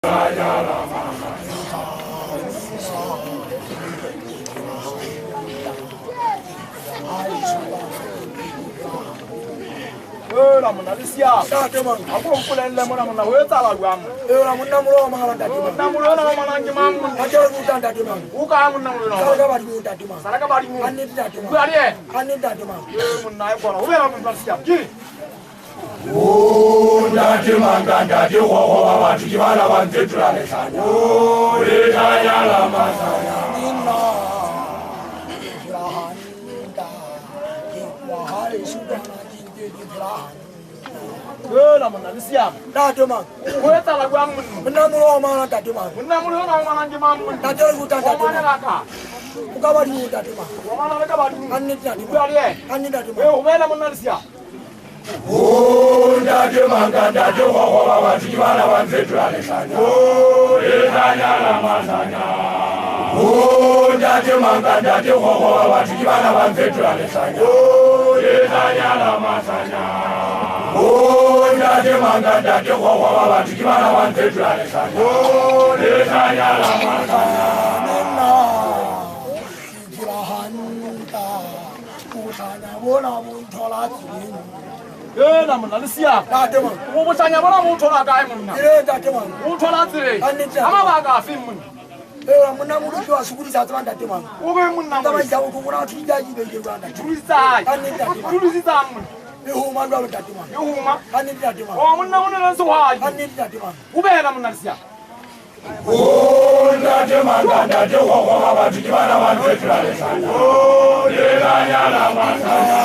La monalisia. Aku pulang le mona mona weta la guam. La mona mulo mangala dati. Na mulo na mona ngimam. Ajo buta dati mang. Uka mona mulo. Saraka badi dati mang. Saraka badi mu. Ani dati mang. Bari e. Ani dati mang. Mona ai kono. Ubera monalisia. Ki. Oh dati mang dati ho ho baba tukibala bantetura le sana. Oh le ya la masaya. Inna. Rahanda. Wahai sudah. La monalisia. Dati mang. Weta la guam. Mona mulo mangala dati mang. Mona mulo na mona ngimam. Dati buta dati mang. Uka badi dati mang. Mona la badi. Ani dati. Bari e. Ani dati mang. Ubera monalisia. Oh, dati mang dati ho ho baba tukibala bantetura le sana. Oh, le ya la masanya. Oh, dati mang dati ho ho baba tukibala bantetura le sana. Oh, le ya la masanya. Oh, dati mang dati ho ho baba tukibala bantetura le sana. Oh, le ya la masanya. Kirahanta utana bona muntola tsini. La monalisia. Dati mang. Wo tsanya bona muntola kai monna. Dati mang. Muntola tsire. Ama ba ka film mun. Mona mulo kwa sukuri za tsama dati mang. Wo ke munna. Tama ja ko kuna tujaji be ke randa. Tulisa. Ani dati. Tulisa mun. Huma ndo dati mang. Huma. Ani dati mang. Oh munna munna so wa. Ani dati mang. Ubera monalisia. Oh dati mang dati ho ho baba tukibala bantetura le sana. Oh le ya la masaya.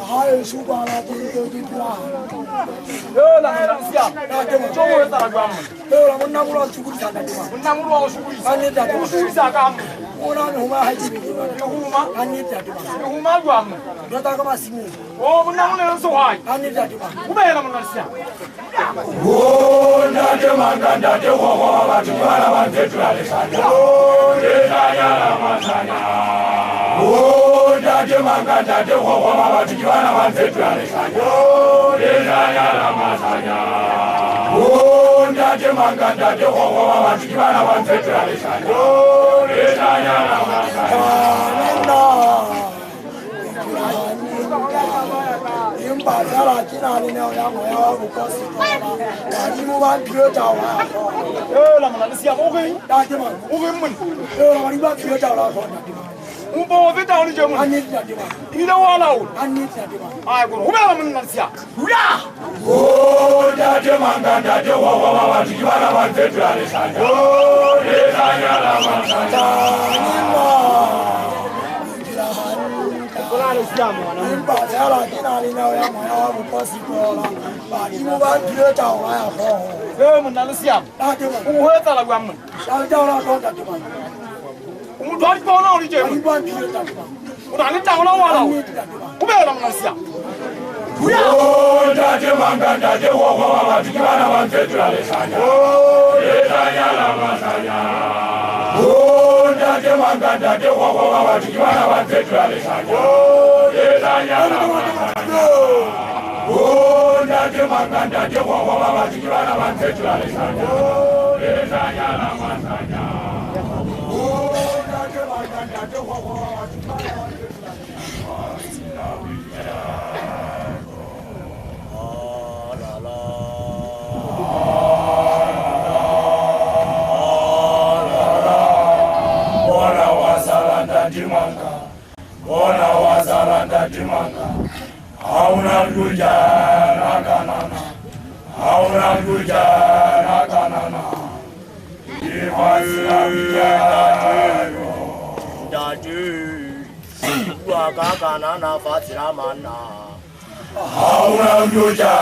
Hai subala tinto ditla. La monalisia. Jomo weta la guam. La mona mulo sukuri sa dati mang. Mona mulo sukuri. Ani dati. Sukuri sa kam. Ona huma haji bi. Huma. Ani dati mang. Huma guam. Dota ka masimu. Oh mona mulo so hai. Ani dati mang. Ubera monalisia. Oh dati mang dati ho ho baba tukibala bantetura le sana. Oh le ya la masanya. Oh dati mang dati ho ho baba tukibala bantetura le sana. Oh le ya la masanya. Oh dati mang dati ho ho baba tukibala bantetura le sana. Oh le ya la masanya. Impazala kina ni nao ya moya wa bukosi tola. Kadi mu ba creator wa. La monalisia mo ke. Dati mang. O ke mun. La ba creator la ko dati mang. Umbo vita oni jemu. Ani dati mang. Ina wala o. Ani dati mang. Ai ko ubera monalisia. Ura. Oh dati mang dati ho ho baba tukibala bantetura le sana. Oh le ya la masanya. Impazala kina ni nao ya moya wa bukosi tola. Kadi mu ba creator wa ya ko. Monalisia. Dati mang. Weta la guam. Dati la ko dati mang. Umudwari ko na orije. Udani tawo wala. Ubera monalisia. Oh dati mang dati ho ho baba tukibala bantetura le sana. Oh le ya la masanya. Oh dati mang dati ho ho baba tukibala bantetura le sana. Oh le ya la masanya. Oh dati mang dati ho ho baba tukibala bantetura le sana. Oh le ya la masanya. Bona wazalanda dimanga. Hauna kuja na kanana. Hauna kuja na kanana. Dati. Waka kanana fatira mana. Hauna kuja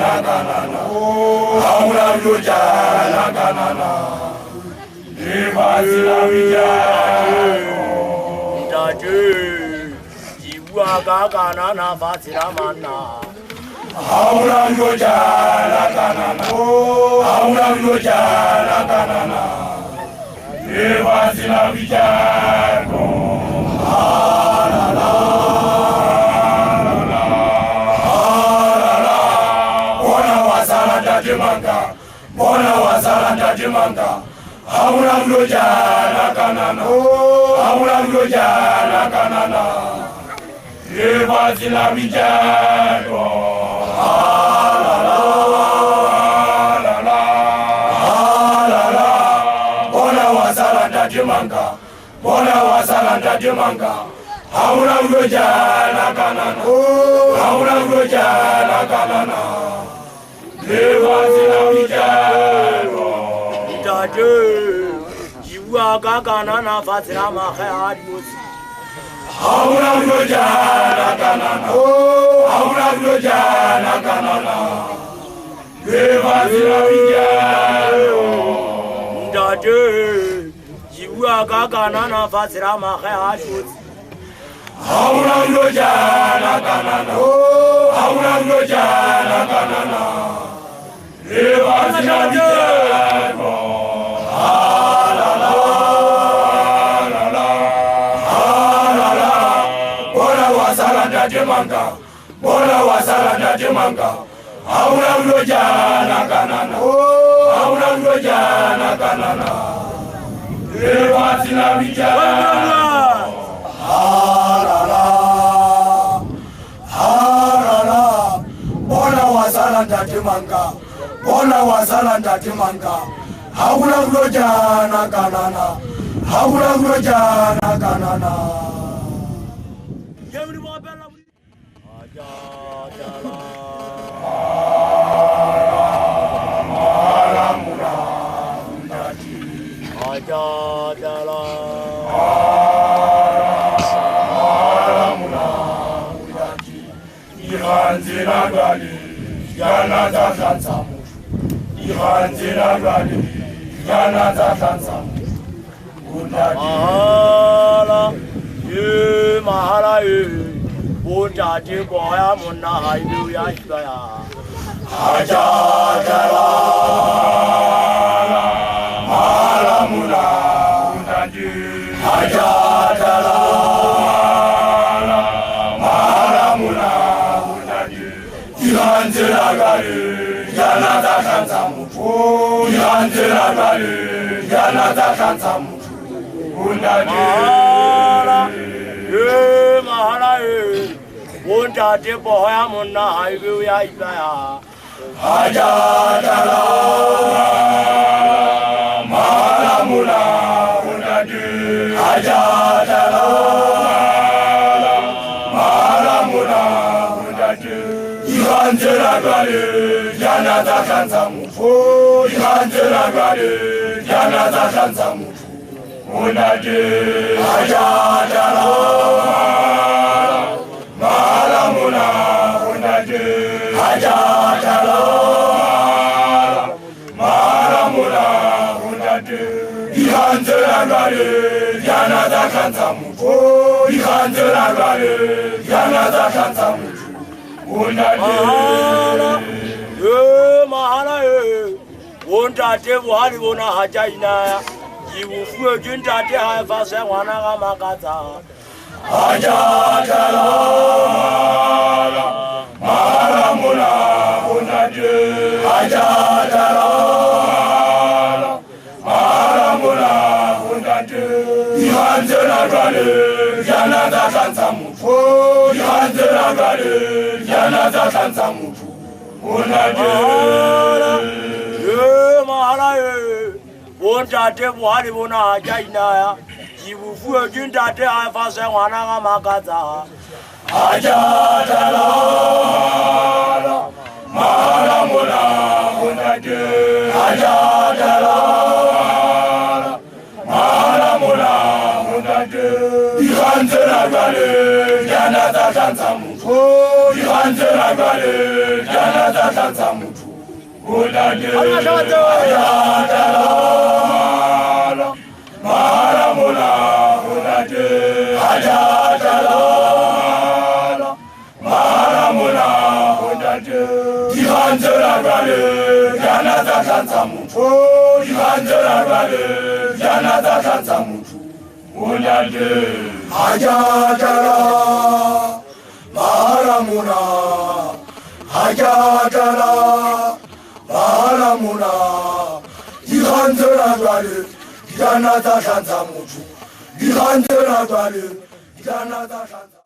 na kanana. Hauna kuja na kanana. Fatira vijay. Jiwa kanana fatira mana. Hauna kuja na kanana. Hauna kuja na kanana. Fatira vijay. La la la la la la. ndadimanga bona wasala ndadimanga hauna mlojana kanana hauna mlojana kanana Evazila mijado bona wasala ndadimanga bona wasala ndadimanga hauna mlojana kanana hauna mlojana kanana Evazila mijado Dade Jiwa kanana fatira mahad musi hauna mlojana kanana hauna mlojana kanana Evazila mijado Dade Jiwa kanana fatira mahad musi hauna mlojana kanana hauna mlojana kanana Evazila mijado Bona wasala ndadimanga hauna mlojana kanana hauna mlojana kanana Evazila mijado harara bona wasala ndadimanga bona wasala ndadimanga hauna mlojana kanana hauna mlojana kanana Iranzela gali, yana zatanza mutu. Iranzela gali, yana zatanza mutu. Mahala, mahala Ujati boya munna haiduya shaya. Hajatala, mahala muna ujati. Hajatala, mahala muna ujati. Iranzela gali, yana zatanza mutu. Iranzela gali, yana zatanza mutu. Ujati. Mahala Ujati boya munna haiduya shaya. Hajatala, mahala muna ujati. Hajatala, mahala muna ujati. Iranzela gali, yana zatanza mutu. Iranzela gali, yana zatanza mutu. Ujati. Hajatala, mahala muna ujati. Hajatala, mahala muna ujati. Iranzela gali, yana zatanza mutu. Iranzela gali, yana zatanza mutu. Ujati. Mahala ujati buhari bona hajainaya. Jiwufue juntate haifase wana kamakata. Hajatala, mahala muna ujati. Hajatala, mahala muna ujati. Iranzela gali, yana zatanza mutu. Iranzela gali, yana zatanza mutu. Ujati. Mahala Ujati buhari bona hajainaya. Jiwufue juntate haifase wana kamakata. Hajatala, mahala muna ujati. Hajatala, mahala muna ujati. Iranzela gali, yana zatanza mutu. Iranzela gali, yana zatanza mutu. Ujati. Hajatala, mahala muna ujati. Hajatala, mahala muna ujati. Iranzela gali, yana zatanza mutu. Iranzela gali, yana zatanza mutu. Ujati. Hajatala, mahala muna. Hajatala, Alamuna, Irandera Valley, Yanata Santa Mutu, Irandera Valley, Yanata Santa.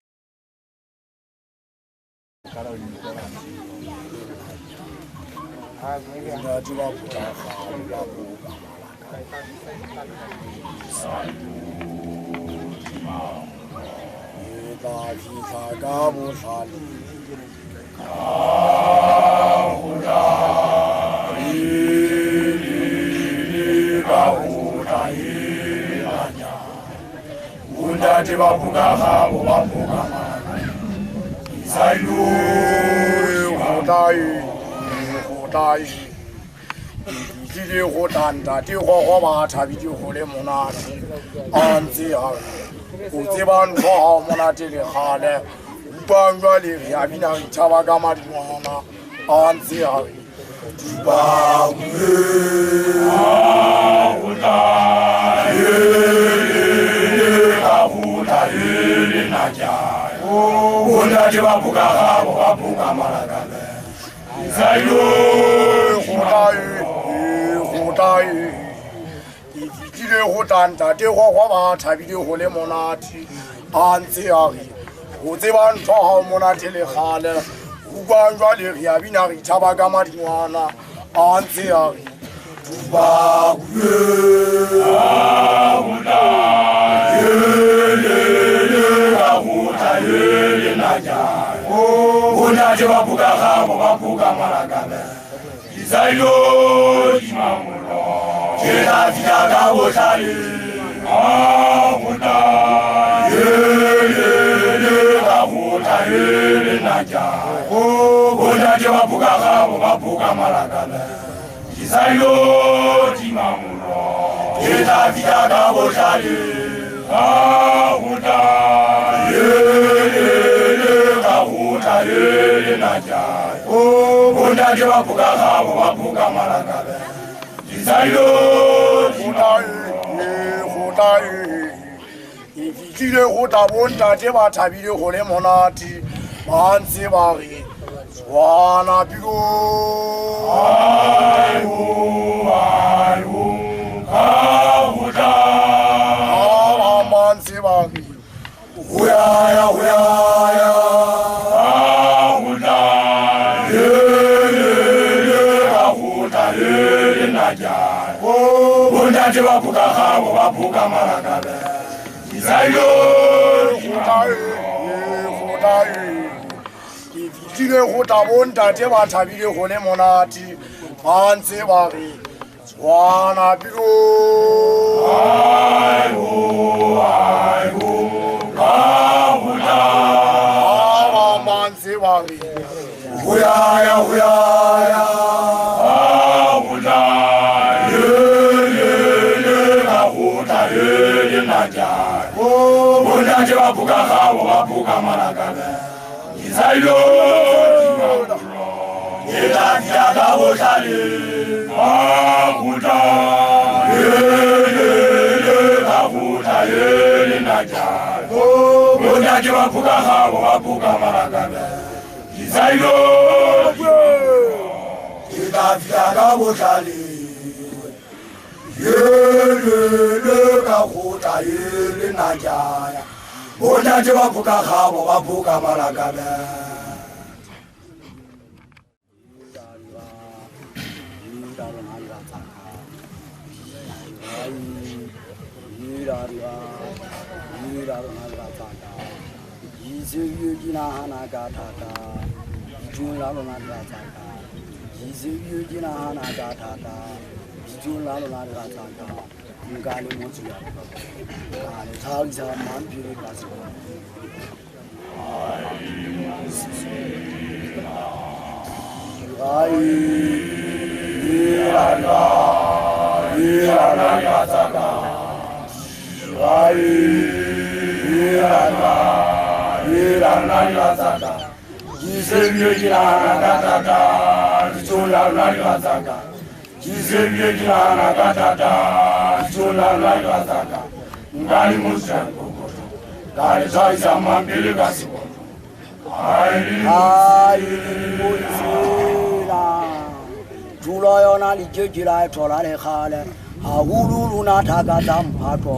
Tula yona li jejira tola le khale. Awulu na taka tampato.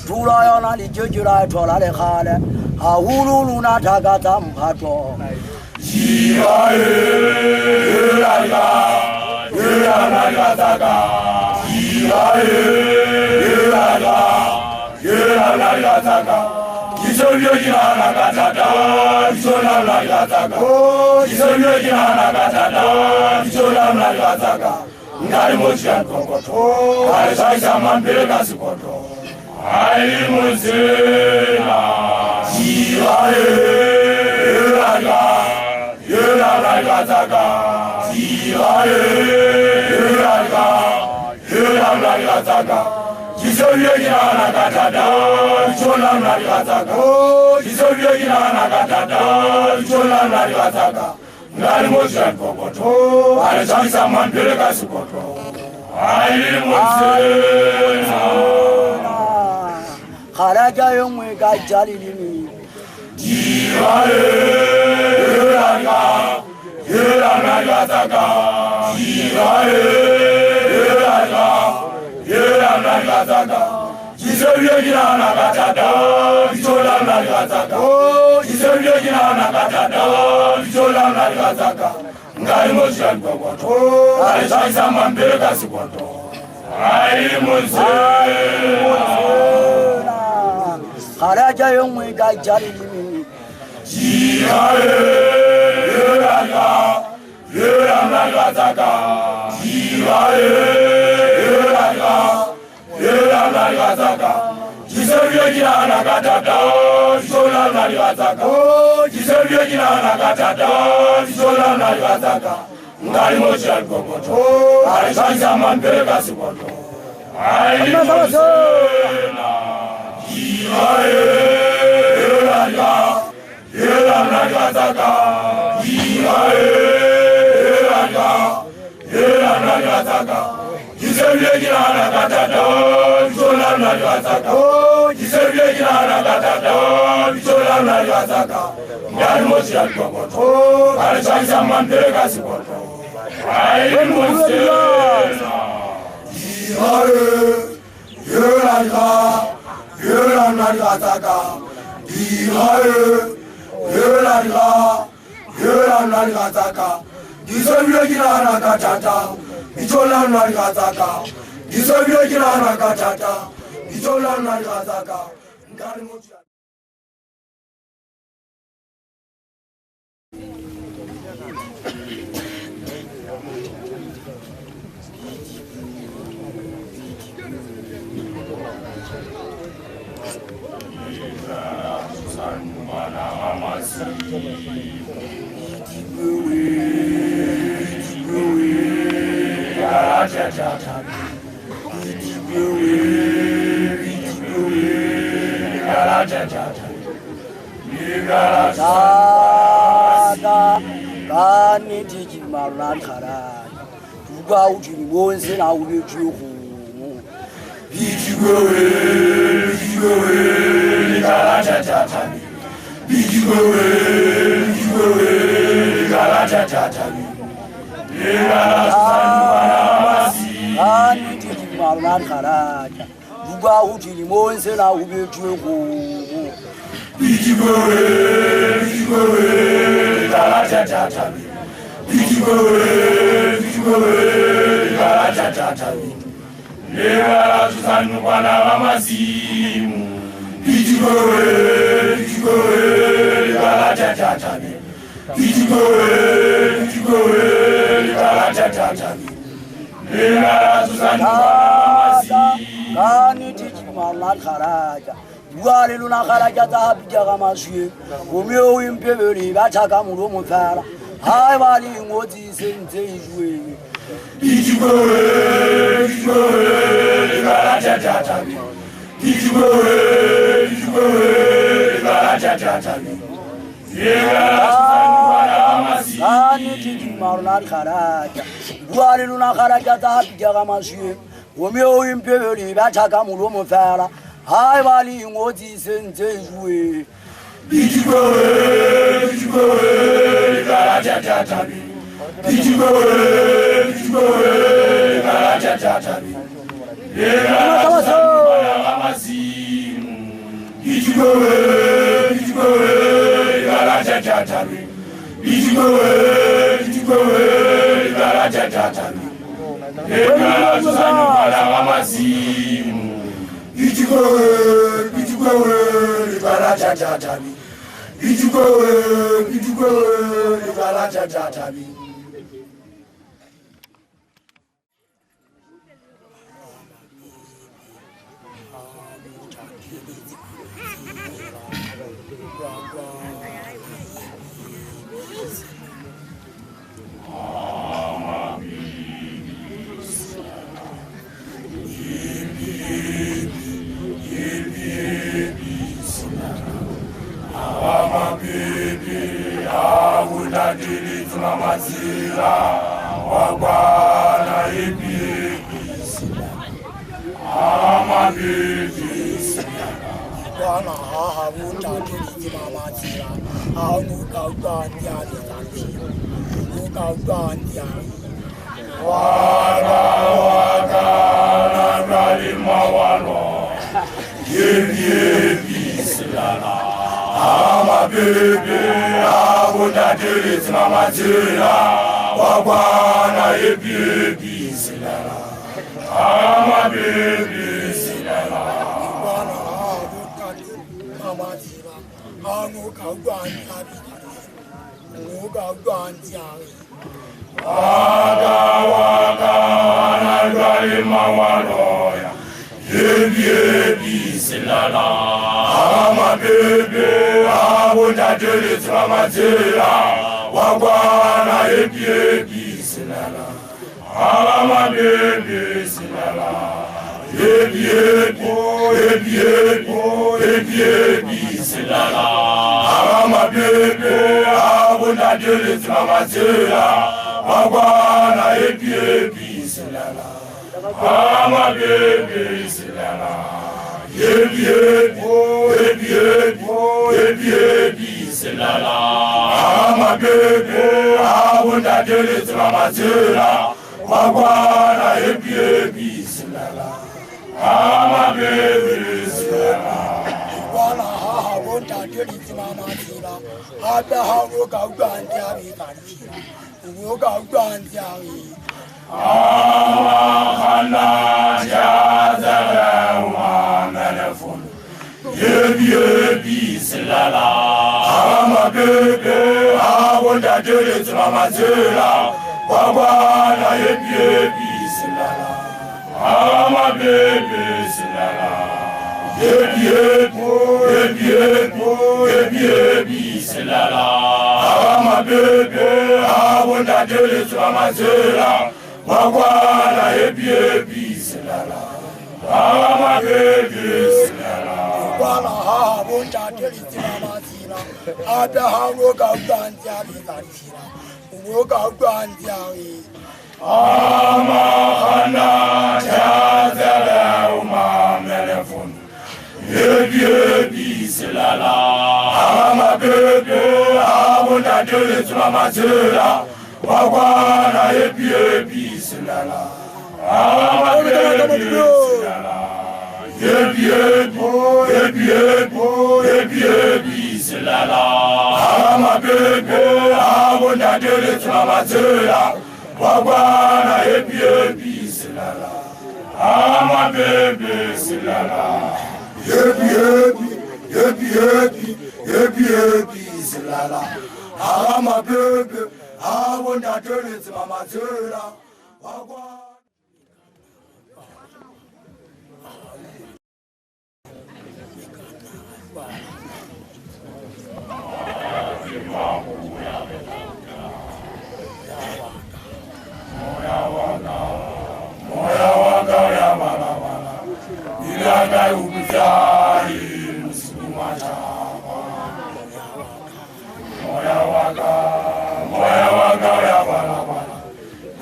Tulayana li jejira tola le khale awulu na taka tampato Kharaja yomwe ka jalilini Kharaja yomwe ka jalilini Kani tiji marunan khara Duga ujini wonse na ule juhu Bijigowe Ligala jajatani Bijigowe Ligala jajatani Ligala sanubana Kani tiji marunan khara Duga ujini wonse na ule juhu Bijigowe Ligala jajatani Bijigowe Ligala jajatani Ligala sanubana mamazimu Bijigowe Ligala jajatani Bijigowe Ligala jajatani Ligala sanubana mamazimu Kani tiji marunan kharaja Wale luna kharaja tahabija gamasye Umyo impebeli Gachaka mulo mutara Hai wali ngoti senze ijwe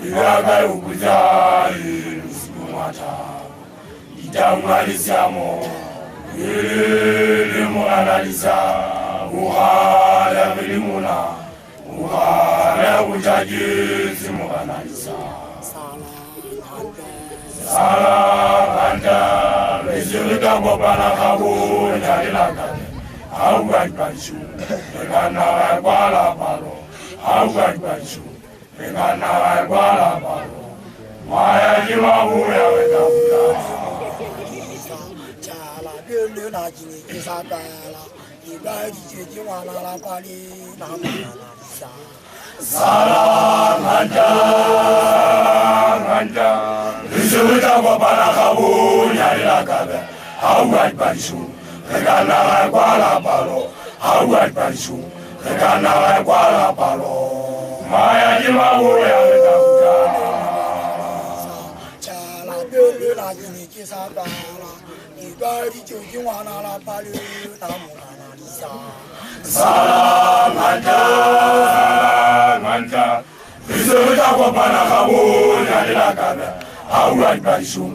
Ilaga ukujai usikumata Itamalizamo Ilimu analisa Uhala milimuna Uhala ujajizi mu analisa Salakanda Rizulika wabana kabu Nyalilakade Haugaibashu Egana wala palo Haugaibashu Egana wala palo Maya jima huya wekabuka Chala Dele na jini kisabala Ibadi jeji wana la pali Namana nisa Salamanda Rizulika wabana kabu Nyalilakade Haugaibashu Egana wala palo Haugaibashu Egana wala palo Maya jima huya wekabuka Dele na jini kisabala Ibadi jeji wana la pali Namana nisa Salamanda Rizulika wabana kabu Nyalilakade Haugaibashu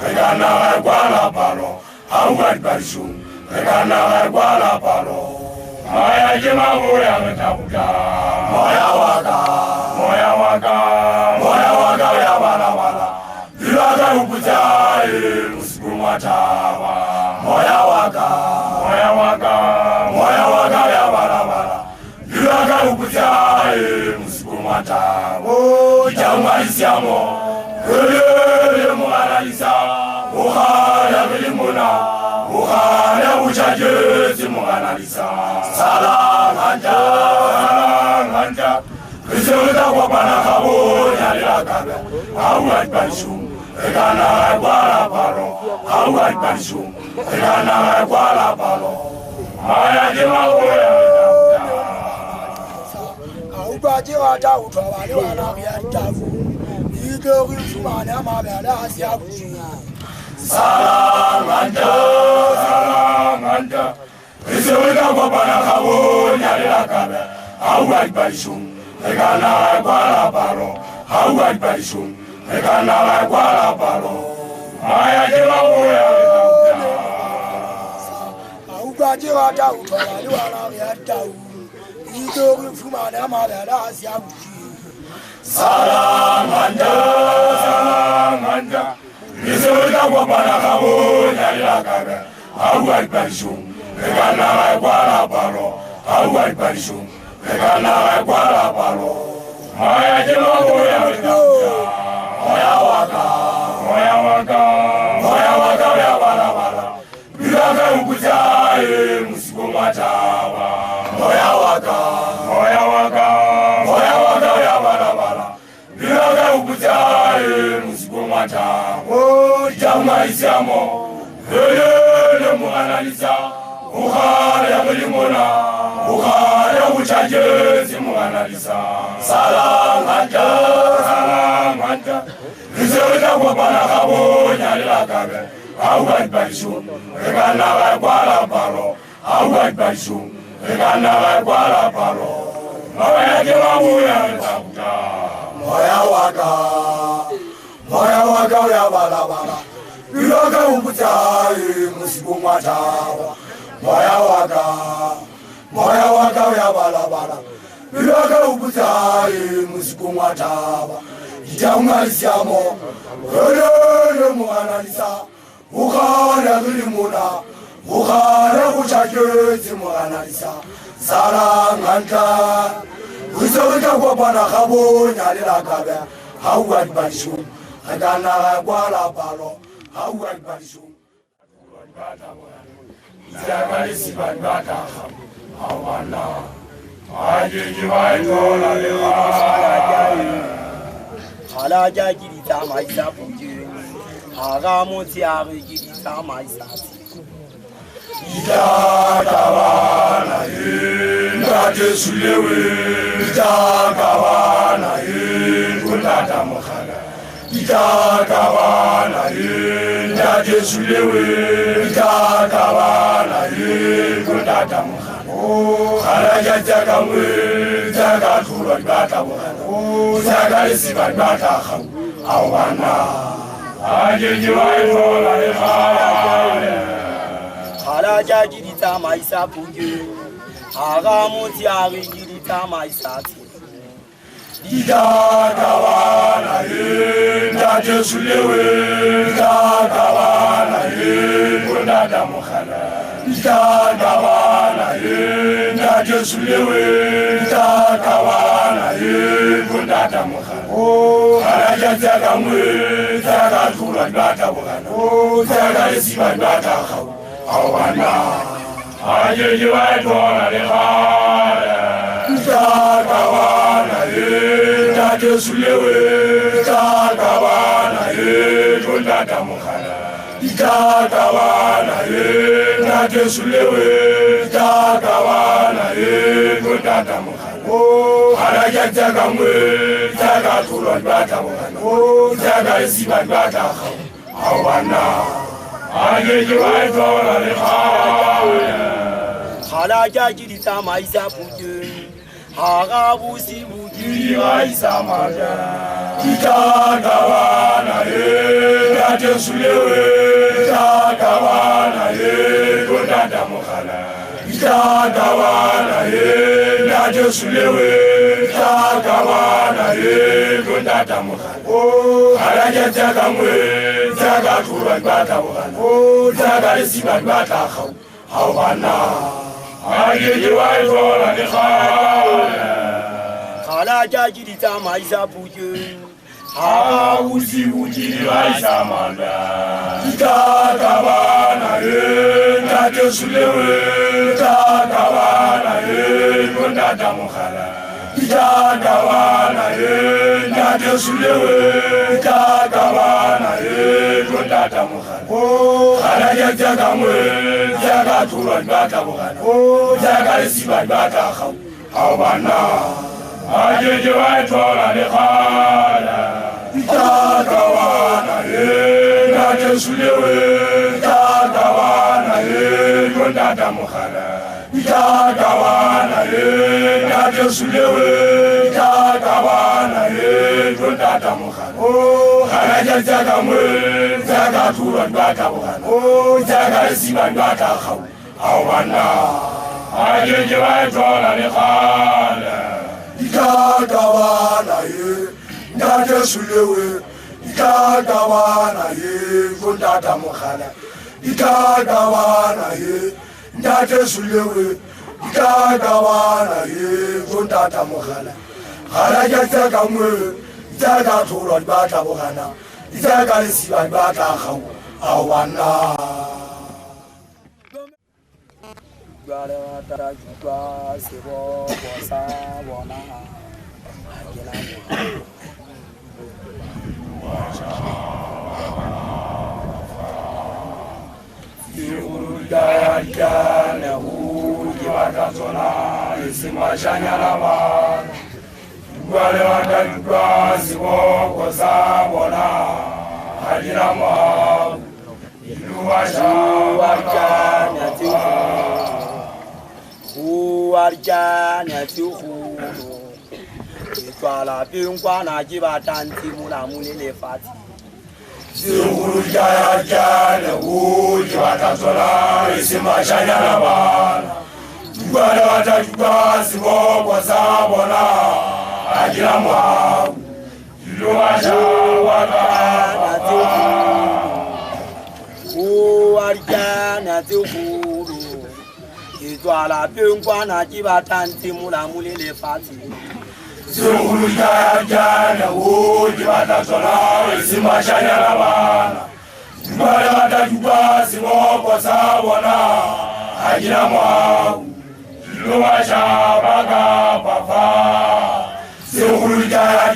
Egana wala palo Haugaibashu Egana wala palo Maya jima huya wekabuka Moya waka ya wala Ilaga ukujai usikumatawa Moya waka ya wala Ilaga ukujai usikumatawa Itamalizamo Ilimu analisa Uhala milimuna Uhala ujajizi mu analisa Salakanda Rizulika wabana kabu Nyalilakade Haugaibashu Egana wala palo Haugaibashu Egana wala palo Maya jima huya Aubaji wata utawali wana miyantafu Igeri fumane amabele asiabuji Salamanda Rizulika wabana kabu Nyalilakade Haugaibashu Egana wala palo Haugaibashu Egana wala palo Maya jima huya Aubaji wata utawali wana miyantafu Igeri fumane amabele asiabuji Salamanda Rizulika wabana kabu Nyalilakade Haugaibashu Egana wala palo Haugaibashu Egana wala palo Maya jima huya Moya waka ya wala Ilaga ukujai musikumatawa Moya waka ya wala Ilaga ukujai musikumatawa Itamalizamo Ilimu analisa Uhala milimuna Uhala ujajizi mu analisa Salakanda Rizulika wabana kabu Nyalilakade Haugaibashu Egana wala palo Haugaibashu Egana wala palo Maya jima huya wekabuka Moya waka ya wala Ilaga ukujai musikumatawa Moya waka ya wala Ilaga ukujai musikumatawa Itamalizamo Ilimu analisa Uhala milimuna Uhala ujajizi mu analisa Salakanda Rizulika wabana kabu Nyalilakade Haugaibashu Egana wala palo Haugaibashu Izagalisi badbata Hawana Ajiji waitola Alaja giri tama isa puji Agamuti ari giri tama isa Itakawana Ndate sulewe Itakawana Kundata mukhala Itakawana Ndate sulewe Itakawana Kundata mukhala Khalaja jakamwe Jakathulwa Ibata mukhala Zakari sibat bata kham awana ajeji waitola lekhala Khala jagirita maisa puge Agamuti agirita maisa Idagawana ndate sulewe Idagawana kundata mukhala Idagawana ndate sulewe Idagawana kundata mukhala Khala jagamwe jagatura ndata mukhala Jagari sibat bata kham awana ajeji waitola lekhala Idagawana ndate sulewe Idagawana kundata mukhala Idagawana ndate sulewe Idagawana kundata mukhala Khala jagamwe jagatura ndata mukhala Jagari sibat bata kham awana ajeji waitola lekhala Khala jagirita maisa puge Agabusi bugi maisa maja Idagawana ndate sulewe Idagawana kundata mukhala Idagawana ndate sulewe Idagawana kundata mukhala Khala jagamwe jagatura ndata mukhala Jagari sibat bata kham awana ajeji waitola lekhala Khala jagirita maisa puge Agabusi bugi maisa maja Idagawana ndate sulewe Idagawana kundata mukhala Idagawana ndate sulewe Idagawana kundata mukhala Khala jagamwe jagatura ndata mukhala Jagari sibat bata kham awana ajeji waitola lekhala Idagawana ndate sulewe Idagawana kundata mukhala Idagawana ndate sulewe Idagawana kundata mukhala Khala jagamwe jagatura ndata mukhala Jagari sibat bata kham awana ajeji waitola lekhala Idagawana ndate sulewe Idagawana kundata mukhala Idagawana ndate sulewe Idagawana kundata mukhala Khala jagamwe jagatura ndata mukhala Jagari sibat bata kham awana Gwale watara jugwa sebo bosa bona Agila Udayana huji watazona isimashanya labana Gwale watajua siboko sabona Hajira mabu Iluwasha wakana Uwarjana tuhuru Itwala pingwana jibatanti mula mulele fati Zinguru jaya jana uji watazona isimashanya labana Gwale watajua siboko sabona Hajira mabu Iluwasha wakana Uwarjana tuhuru Itwala pingwana jibatanti mula mulele fati Zungulu jana uji watazona isimashanya labana Gwale watajua siboko sabona Hajira mabu Iluwasha wakana papa Zungulu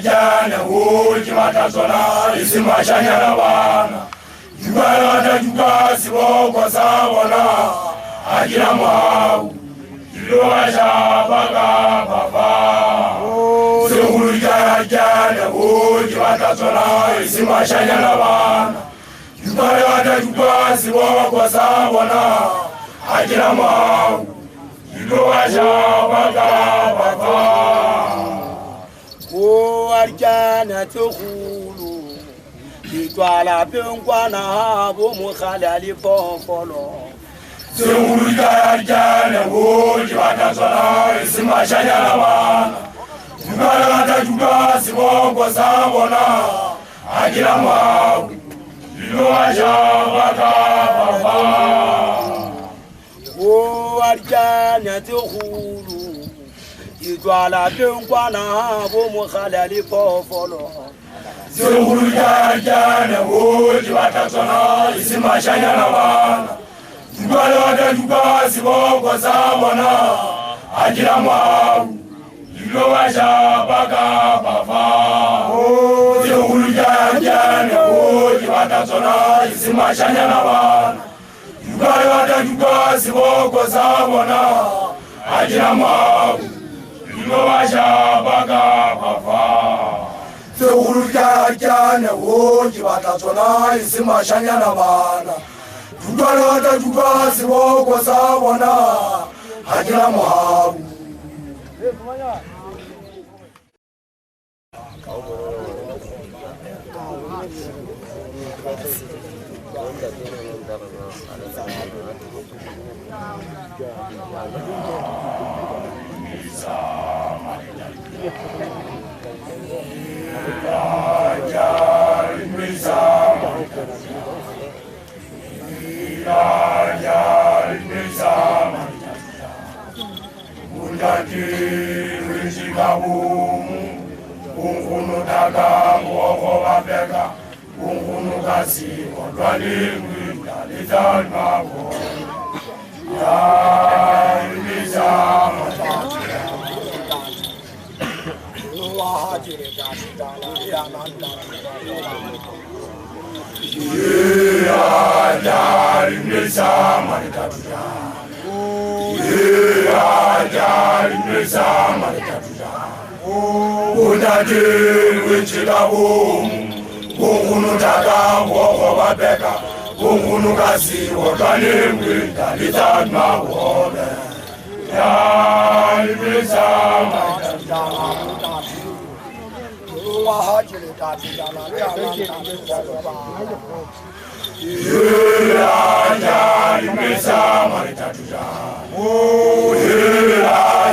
jana uji watazona isimashanya labana Gwale watajua siboko sabona Hajira mabu Iluwasha wakana papa Zungulu jana uji watazona isimashanya labana Gwale watajua siboko sabona Hajira mabu Iluwasha wakana papa warjana tukhulu itwala penkwana bo mokhala le pofolo Sungulika jana woji watasona isimashanya bana Ngala watajuka sibongo sabona Ajira mwa Ilo ajabaka baba warjana tukhulu itwala penkwana bo mokhala le pofolo Sungulika jana woji watasona isimashanya bana Ngala watajuka sibongo sabona Ajira mwa Ilo ajabaka baba Sungulika woji watasona isimashanya bana Ngala watajuka sibongo sabona Ajira mwa Ilo ajabaka baba Sungulika jana woji watasona isimashanya bana Ngala watajuka sibongo sabona Ajira mwa Ungunu daga mwoko wabeka Ungunu kasi Odwali mwita Lizal mabo Ya ilisa Matatia Wahajire jatidala yananda Ya jari ilisa Matatia Ya jari ilisa Matatia Unati winchikabu Ungunu daga mwoko wabeka Ungunu kasi Odwali mwita Lizal mabo Ya ilisa Matatia Wahajire jatidala yananda Jari mesa maritatuja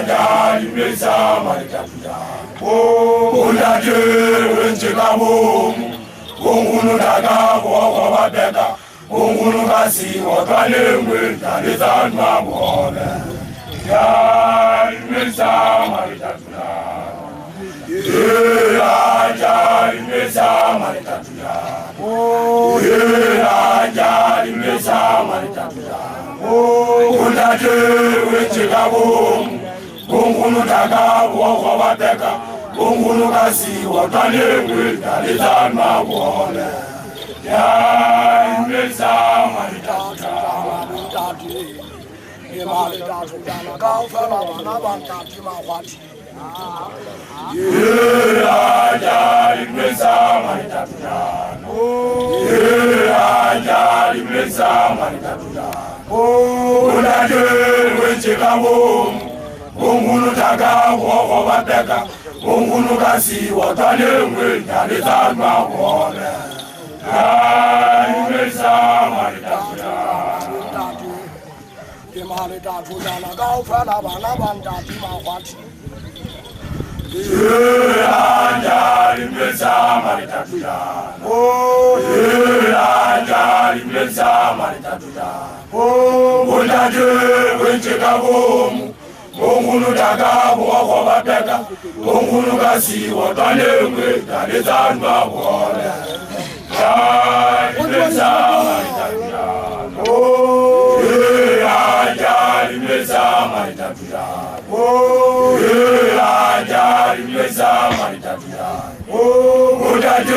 Jari mesa maritatuja Unati winchikabu Ungunu daga mwoko wabeka Ungunu kasi Odwali mwita Lizal mabo Jari mesa maritatuja Jari mesa maritatuja Jari mesa maritatuja Unati winchikabu Ungunu daga mwoko wabeka Ungunu kasi Odwali mwita Lizal mabo Jari mesa maritatuja Jari mesa maritatuja Jari mesa maritatuja Unati winchikabu Ungunu daga mwoko wabeka Ungunu kasi Odwali mwita Lizal mabo Jari mesa maritatuja Jari mesa maritatuja Jari mesa maritatuja Unati winchikabu Ungunu daga mwoko wabeka Ungunu kasi Odwali mwita Lizal mabo Jari mesa maritatuja Jari mesa maritatuja Jari mesa maritatuja Unati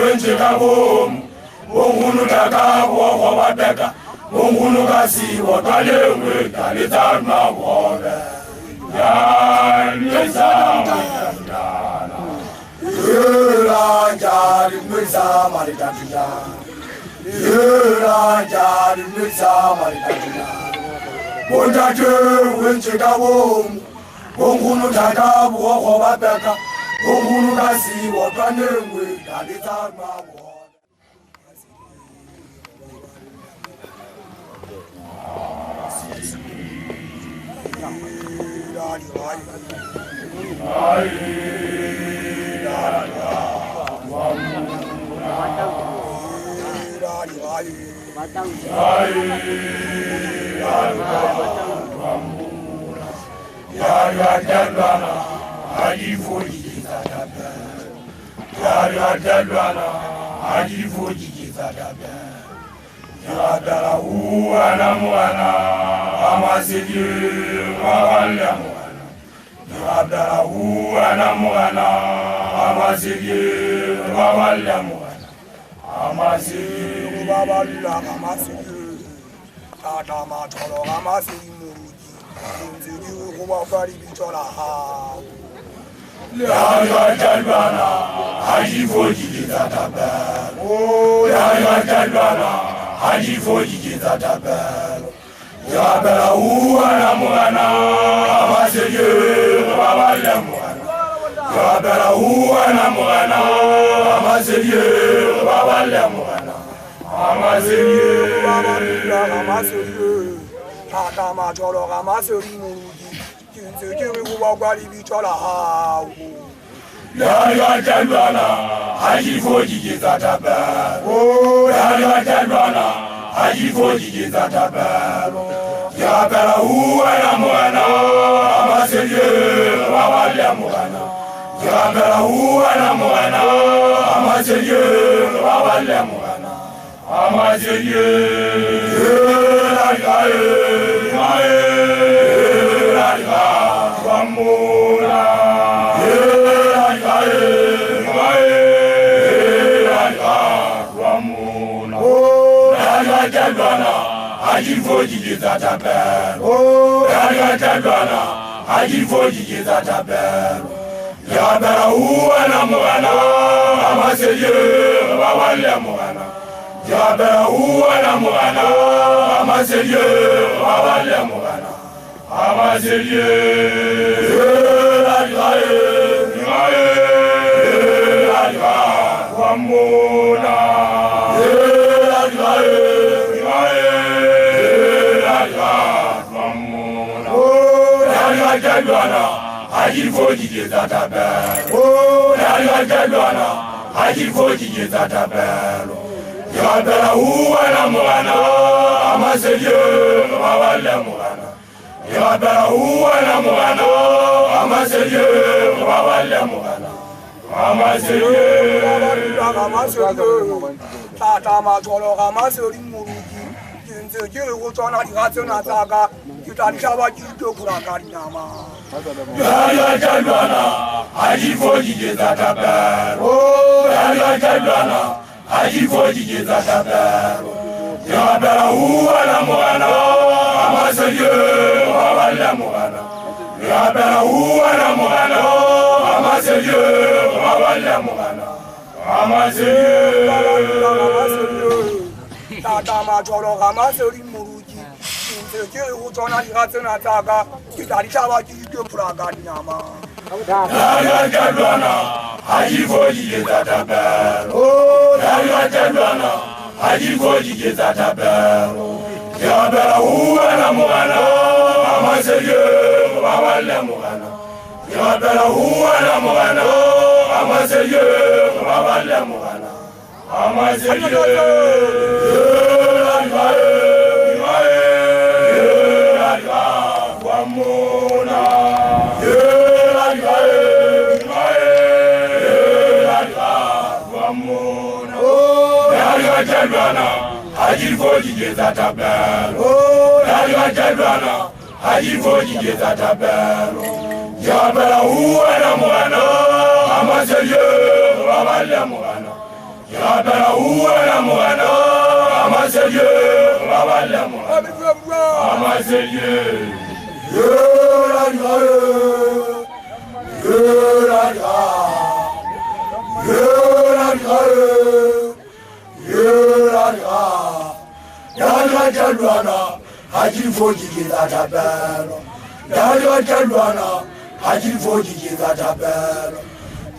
winchikabu Ungunu daga mwoko wabeka Ungunu kasi Odwali mwita Lizal mabo Jari mesa maritatuja Jari mesa maritatuja Jari mesa maritatuja Unati winchikabu Ungunu daga mwoko wabeka Ongulu kasi wakanengwe dalita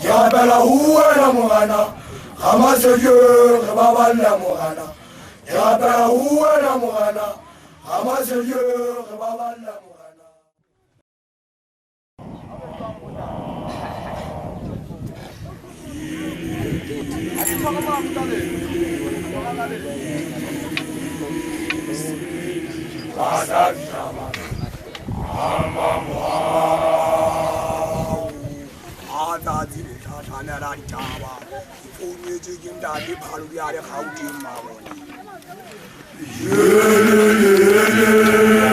Ke rapela ho wena morena Ramasejo re baballa morena Ke rapela ho wena morena Ramasejo re baballa morena Yeah.